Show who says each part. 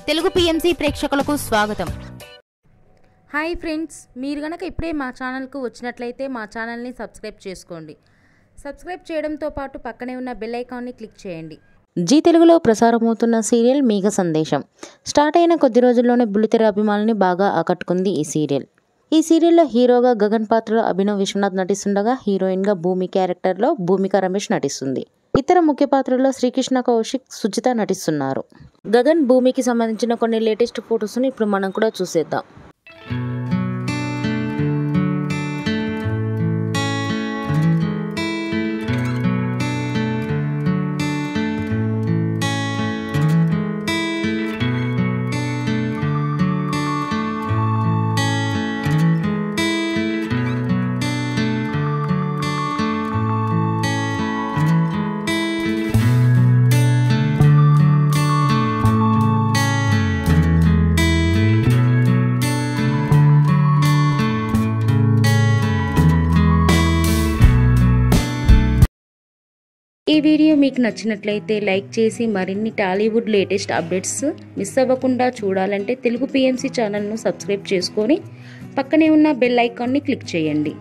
Speaker 1: Telugu PMC ప్రేక్షకులకు స్వాగతం.
Speaker 2: Hi friends, మీరు గనక ఇప్పుడే మా ఛానల్కు వచ్చినట్లయితే మా ఛానల్ని సబ్స్క్రైబ్ చేసుకోండి. సబ్స్క్రైబ్ చేయడంతో పాటు పక్కనే ఉన్న బెల్ ఐకాన్ని క్లిక్ చేయండి.
Speaker 3: జీ తెలుగులో ప్రసారమవుతున్న సీరియల్ మేఘ సందేశం స్టార్ట్ అయిన కొద్ది రోజుల్లోనే బుల్లితెర అభిమానుల్ని బాగా ఆకట్టుకుంది ఈ సీరియల్. ఈ సీరియల్లో హీరోగా గగన్ పాత్రలో అభినవ్ విశ్వనాథ్ నటిస్తుండగా హీరోయిన్గా భూమి క్యారెక్టర్లో భూమిక రమేష్ నటిస్తుంది. ఇతర ముఖ్య పాత్రల్లో శ్రీకృష్ణ కౌశిక్, సుజిత నటిస్తున్నారు. గగన్ భూమికి సంబంధించిన కొన్ని లేటెస్ట్ ఫొటోస్ని ఇప్పుడు మనం కూడా చూసేద్దాం. ఈ వీడియో మీకు నచ్చినట్లయితే లైక్ చేసి మరిన్ని టాలీవుడ్ లేటెస్ట్ అప్డేట్స్ మిస్ అవ్వకుండా చూడాలంటే తెలుగు పిఎంసి ఛానల్ను సబ్స్క్రైబ్ చేసుకొని పక్కనే ఉన్న బెల్ ఐకాన్ని క్లిక్ చేయండి.